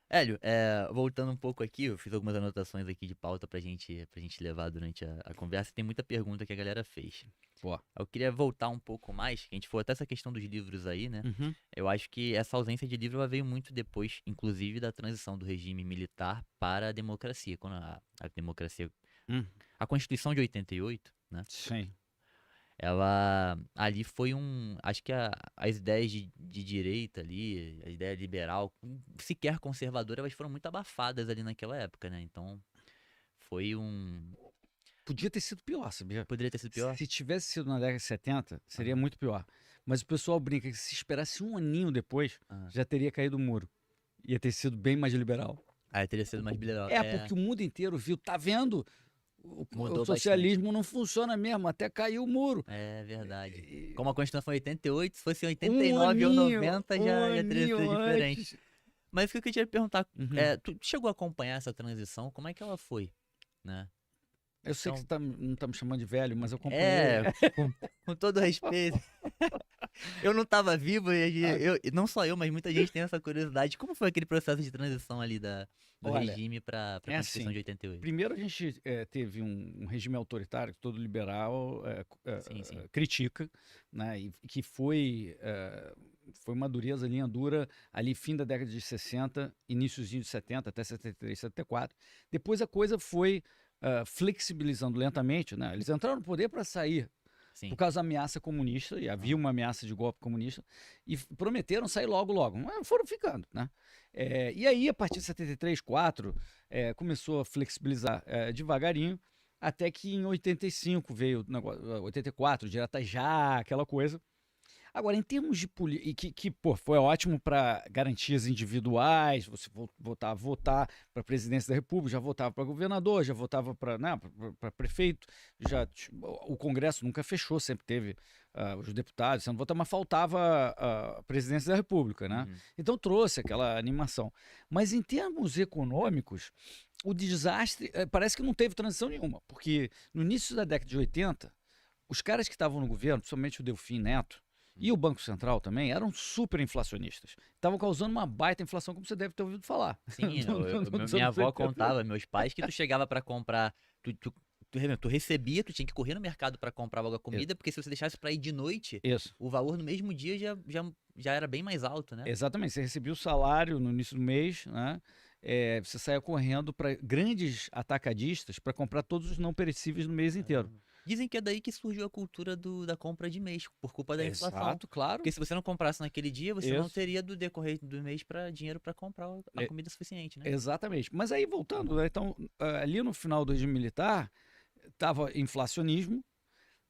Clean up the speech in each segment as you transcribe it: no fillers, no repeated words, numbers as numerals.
Hélio, voltando um pouco aqui, eu fiz algumas anotações aqui de pauta pra gente levar durante a conversa. Tem muita pergunta que a galera fez. Pô. Eu queria voltar um pouco mais, que a gente falou até essa questão dos livros aí, né? Uhum. Eu acho que essa ausência de livro ela veio muito depois, inclusive, da transição do regime militar para a democracia. Quando a democracia. Hum. A Constituição de 88, né? Sim. Ela ali foi um. Acho que as ideias de direita ali, a ideia liberal, sequer conservadora, elas foram muito abafadas ali naquela época, né? Então foi um. Podia ter sido pior, sabia? Poderia ter sido pior? Se tivesse sido na década de 70, seria Aham, muito pior. Mas o pessoal brinca que se esperasse um aninho depois, aham. já teria caído o muro. Ia ter sido bem mais liberal. Aí teria sido mais liberal. É, porque o mundo inteiro viu, tá vendo? O Mudou bastante. socialismo não funciona mesmo, até caiu o muro. É verdade. E- Como a Constituição foi 88, se fosse Um 89 ou aninho, 90, um já teria sido aninho diferente. antes. Mas o que eu queria te perguntar, Uhum. tu chegou a acompanhar essa transição? Como é que ela foi, né? Eu sei que Então, você não tá me chamando de velho, mas eu acompanhei. é, com, com todo respeito. Eu não tava vivo Ah, não só eu, mas muita gente tem essa curiosidade. Como foi aquele processo de transição ali do olha, regime pra é Constituição assim. de 88? Primeiro a gente teve um regime autoritário que todo liberal Sim, sim. critica, né? E que foi uma dureza, linha dura, ali fim da década de 60, iníciozinho de 70, até 73, 74. Depois a coisa foi flexibilizando lentamente, né? Eles entraram no poder para sair por Sim. causa da ameaça comunista, e havia Aham. uma ameaça de golpe comunista, e prometeram sair logo, logo. Mas foram ficando, né? E aí, a partir de 73, 4, começou a flexibilizar devagarinho, até que em 85 veio o negócio, 84, direta já, aquela coisa. Agora, em termos de política, pô, foi ótimo para garantias individuais, você voltar a votar para a presidência da República, já votava para governador, já votava para, né, prefeito, o Congresso nunca fechou, sempre teve os deputados sendo votados, mas faltava a presidência da República, né? Uhum. Então trouxe aquela animação. Mas em termos econômicos, o desastre parece que não teve transição nenhuma, porque no início da década de 80, os caras que estavam no governo, principalmente o Delfim Neto, e o Banco Central também eram super inflacionistas. Estavam causando uma baita inflação, como você deve ter ouvido falar. Sim, Nos minha anos avó 80. contava, meus pais, que tu chegava pra comprar, tu recebia, tu tinha que correr no mercado pra comprar logo a Isso. comida, porque se você deixasse pra ir de noite, Isso. o valor no mesmo dia já era bem mais alto, né? Exatamente. Você recebia o salário no início do mês, né? Você saía correndo para grandes atacadistas para comprar todos os não perecíveis no mês inteiro. Caramba. Dizem que é daí que surgiu a cultura da compra de mês, por culpa da inflação. Exato, claro. Porque se você não comprasse naquele dia, você não Isso. teria do decorrer do mês para dinheiro para comprar a É, comida suficiente, né? exatamente. Mas aí, voltando, né? Então, ali no final do regime militar, estava inflacionismo,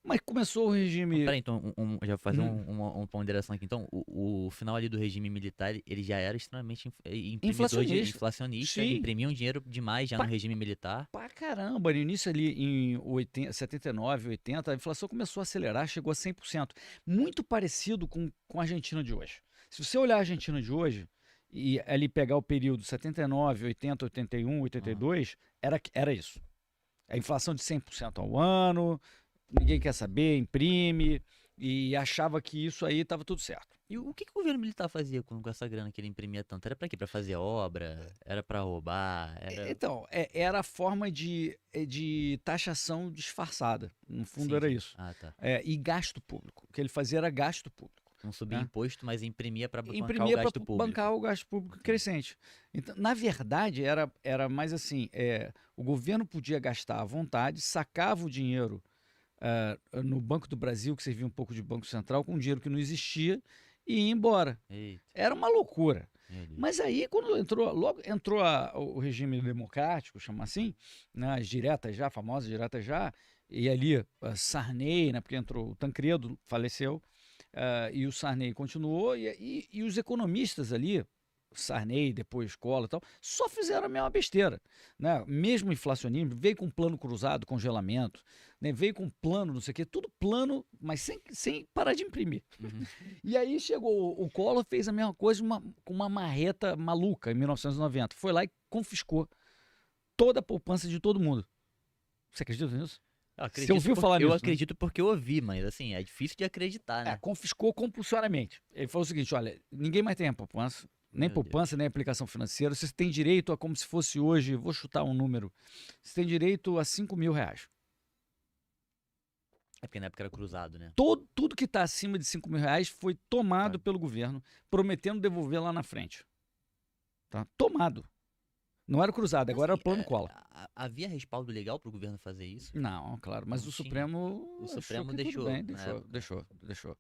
mas começou o regime. Peraí, então, já vou fazer Uhum. uma ponderação aqui. Então, o final ali do regime militar, ele já era extremamente imprimidor de Inflacionista. inflacionista, Sim, imprimiam dinheiro demais já no pra, regime militar. pra caramba. No início ali em 80, 79, 80, a inflação começou a acelerar, chegou a 100%. Muito parecido com a Argentina de hoje. Se você olhar a Argentina de hoje e ali pegar o período 79, 80, 81, Aham. 82, era isso. A inflação de 100% ao ano, ninguém quer saber, imprime, e achava que isso aí estava tudo certo. E o que que o governo militar fazia com essa grana que ele imprimia tanto? Era pra quê? Pra fazer obra? Era pra roubar? Era... Então, era a forma de taxação disfarçada. No fundo, Sim, era sim. isso. Ah, tá. E gasto público. O que ele fazia era gasto público. Não subia Né? imposto, mas imprimia pra bancar o Imprimia para gasto público. bancar o gasto público Entendi. crescente. Então, na verdade, era mais assim: o governo podia gastar à vontade, sacava o dinheiro no Banco do Brasil, que servia um pouco de Banco Central, com dinheiro que não existia, e ia embora. Eita, Era uma loucura. meu Deus. Mas aí, quando logo entrou o regime democrático, chama assim, né, as diretas já, famosas diretas já, e ali Sarney, né, porque entrou o Tancredo, faleceu, e o Sarney continuou, e os economistas ali, Sarney, depois Collor e tal, só fizeram a mesma besteira. Né? Mesmo inflacionismo, veio com plano cruzado, congelamento, né? Veio com plano, não sei o quê, tudo plano, mas sem parar de imprimir. Uhum. E aí chegou o Collor, fez a mesma coisa com uma marreta maluca em 1990. Foi lá e confiscou toda a poupança de todo mundo. Você acredita nisso? Você ouviu falar Eu nisso, né? acredito porque eu ouvi, mas assim, é difícil de acreditar, né? Confiscou compulsoriamente. Ele falou o seguinte: olha, ninguém mais tem a poupança, Nem Meu poupança, Deus. nem aplicação financeira. Você tem direito a, como se fosse hoje, vou chutar um número, você tem direito a R$ 5.000. É porque na época era cruzado, né? Tudo que está acima de R$ 5.000 foi tomado Tá. pelo governo, prometendo devolver lá na frente. Tá? Tomado. Não era cruzado, agora era Assim, o plano Collor. havia respaldo legal pro governo fazer isso? Não, claro, mas Não o tinha. Supremo O achou Supremo que tudo deixou bem, na deixou, época. deixou.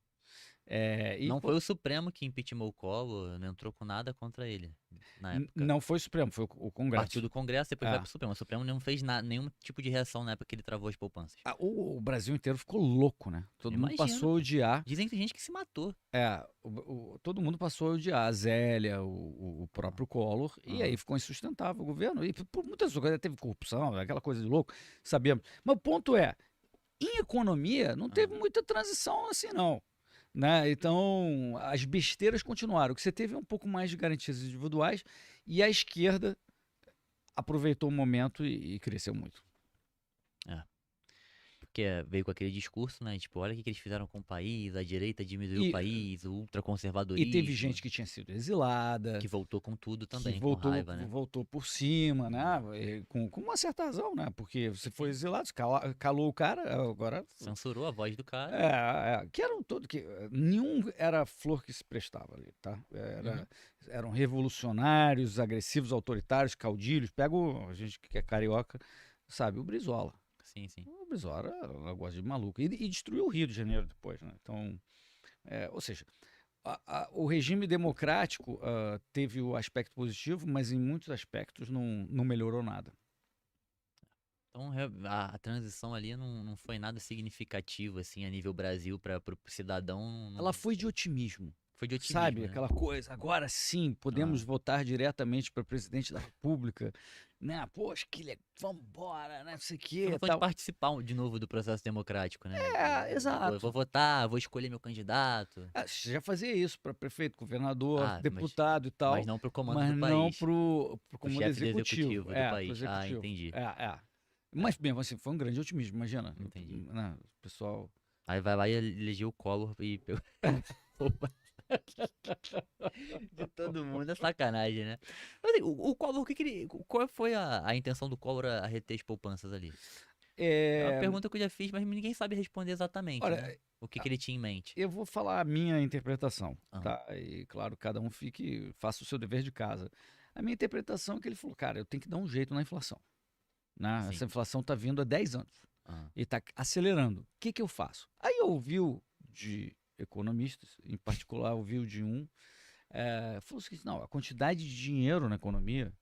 É, e, Não pô, foi o Supremo que impeachmentou o Collor, não entrou com nada contra ele na época. não foi o Supremo, foi o Partiu Congresso. do Congresso, depois vai É. pro Supremo. O Supremo não fez nenhum tipo de reação na época que ele travou as poupanças. O Brasil inteiro ficou louco, né? Eu Todo mundo imagino, passou a pô. odiar. Dizem que tem gente que se matou. Todo mundo passou a odiar a Zélia, o próprio Collor, e aí Aham. ficou insustentável o governo. E por muitas coisas, teve corrupção, aquela coisa de louco, sabemos. Mas o ponto é, em economia, não teve Aham. muita transição assim, não. Né? Então, as besteiras continuaram. O que você teve é um pouco mais de garantias individuais, e a esquerda aproveitou o momento e cresceu muito. É. Porque veio com aquele discurso, né? Tipo, olha o que que eles fizeram com o país, a direita diminuiu o E, país, o e teve ultraconservadorismo, gente que tinha sido exilada, que voltou com tudo que também, com raiva, né? voltou por cima, né? Uhum. Com uma certa razão, né? Porque você foi Sim. exilado, você calou o cara, agora. Censurou a voz do cara. Que eram todos que nenhum era flor que se prestava ali, tá? Uhum. Eram revolucionários, agressivos, autoritários, caudilhos. Pega a gente que é carioca, sabe? O Brizola. Sim, sim. O Brizola era um negócio de maluco. E destruiu o Rio de Janeiro depois, né? Então, ou seja, o regime democrático teve o aspecto positivo, mas em muitos aspectos não melhorou nada. Então a transição ali não foi nada significativo, assim, a nível Brasil para pro cidadão. Ela foi de otimismo, Foi de sabe? otimismo, né? Aquela coisa, agora sim, podemos Ah. votar diretamente para presidente da República, né? Poxa, que legal, vamos embora, né? Não sei o Foi uma que, questão de tal. participar de novo do processo democrático, né? Pô, eu vou Exato. votar, vou escolher meu candidato. Você já fazia isso para prefeito, governador, Ah, deputado e mas tal, não pro comando do mas não país. pro O comando chefe do executivo. executivo do Pro país. Ah, executivo. entendi. É, Mas mesmo assim, foi um grande otimismo, imagina. entendi. Né, o pessoal. Aí vai lá e elegeu o Collor e pegou. Opa, de todo mundo é sacanagem, né? Mas assim, o Collor, qual foi a intenção do Collor a reter as poupanças ali? É uma É, pergunta que eu já fiz, mas ninguém sabe responder exatamente, né? olha, O que ele tinha em mente. eu vou falar a minha interpretação, Aham, tá? E claro, cada um faça o seu dever de casa. A minha interpretação é que ele falou, cara, eu tenho que dar um jeito na inflação. Né? sim. Essa inflação está vindo há 10 anos Aham, e está acelerando. O que eu faço? Aí ouviu de economistas, em particular ouviu de falou o seguinte, não, a quantidade de dinheiro na economia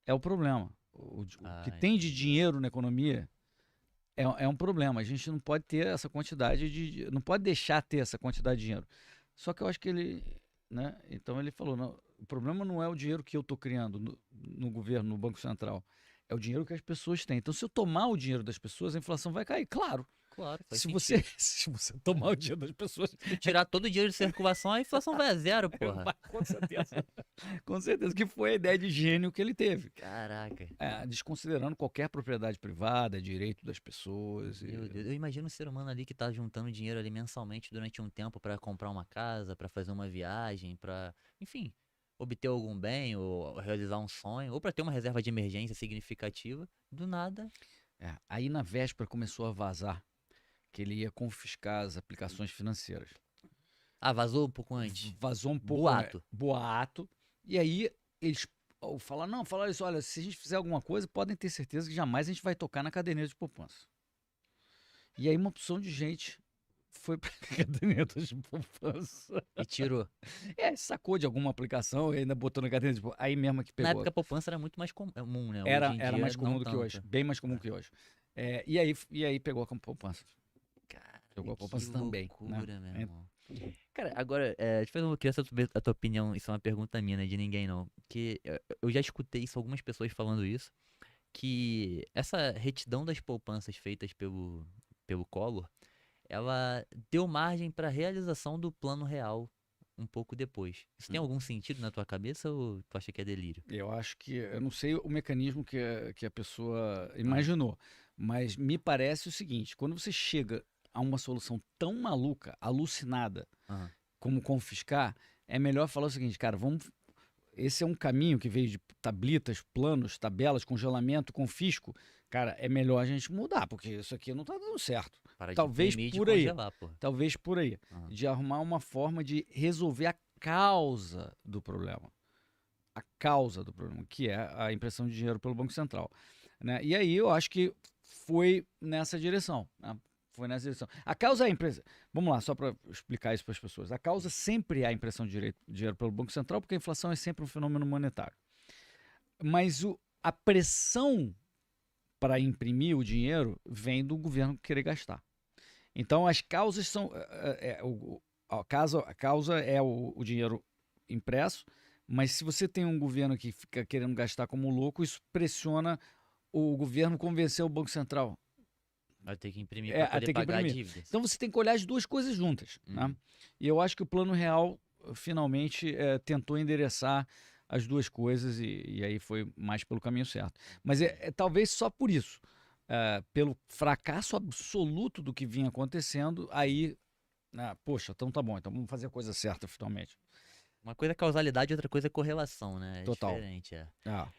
é o problema. O que tem de entendi. dinheiro na economia é um problema. A gente não pode ter essa quantidade não pode deixar ter essa quantidade de dinheiro. Só que eu acho que ele, né? Então ele falou, não, o problema não é o dinheiro que eu estou criando no governo, no Banco Central. É o dinheiro que as pessoas têm. Então, se eu tomar o dinheiro das pessoas, a inflação vai cair. Claro. Claro, faz Se você, sentido. se você tomar o dinheiro das pessoas, Se tu tirar todo o dinheiro de circulação, a inflação vai a zero, porra. vai, com certeza. Com certeza que foi a ideia de gênio que ele teve. Caraca. Desconsiderando qualquer propriedade privada, direito das pessoas. Meu Deus, eu imagino um ser humano ali que tá juntando dinheiro ali mensalmente durante um tempo pra comprar uma casa, pra fazer uma viagem, pra, enfim, obter algum bem ou realizar um sonho, ou pra ter uma reserva de emergência significativa. Do nada. Aí na véspera começou a vazar que ele ia confiscar as aplicações financeiras. Ah, vazou um pouco antes. Vazou um pouco Boato. boato. E aí eles falaram isso, olha, se a gente fizer alguma coisa, podem ter certeza que jamais a gente vai tocar na caderneta de poupança. E aí uma opção de gente foi para caderneta de poupança. E tirou. Sacou de alguma aplicação e ainda botou na caderneta de poupança. Aí mesmo que Na pegou. época a poupança era muito mais comum, né? Hoje Era, em era dia mais comum não do que hoje. tanto. Bem mais comum que hoje. E aí pegou a poupança. Cara, Pegou a que poupança também. loucura, Né? meu irmão. Cara, agora, deixa eu queria saber a tua opinião, isso é uma pergunta minha, né, de ninguém não. Que eu já escutei isso, algumas pessoas falando isso, que essa retidão das poupanças feitas pelo Collor, ela deu margem para a realização do plano real um pouco depois. Isso tem algum sentido na tua cabeça ou tu acha que é delírio? Eu acho que. Eu não sei o mecanismo que a pessoa imaginou, mas me parece o seguinte: quando você chega a uma solução tão maluca, alucinada, Aham. como confiscar, é melhor falar o seguinte, cara, vamos. esse é um caminho que veio de tablitas, planos, tabelas, congelamento, confisco. Cara, é melhor a gente mudar, porque isso aqui não tá dando certo. Para de Talvez imprimir e de por aí. congelar, porra. Talvez por aí. Aham. De arrumar uma forma de resolver a causa do problema. A causa do problema, que é a impressão de dinheiro pelo Banco Central, né? E aí eu acho que foi nessa direção, né? Foi nessa direção. A causa é a impressão. Vamos lá, só para explicar isso para as pessoas. A causa sempre é a impressão de dinheiro pelo Banco Central, porque a inflação é sempre um fenômeno monetário. Mas a pressão para imprimir o dinheiro vem do governo querer gastar. Então as causas são. A causa é o dinheiro impresso, mas se você tem um governo que fica querendo gastar como louco, isso pressiona o governo convencer o Banco Central Vai ter que imprimir para a poder ter que pagar a imprimir. dívidas. Então você tem que olhar as duas coisas juntas, né? E eu acho que o Plano Real finalmente tentou endereçar as duas coisas e aí foi mais pelo caminho certo. Mas talvez só por isso, pelo fracasso absoluto do que vinha acontecendo, aí, poxa, então tá bom, então vamos fazer a coisa certa finalmente. Uma coisa é causalidade, outra coisa é correlação, né? É Total. diferente, é. Ah,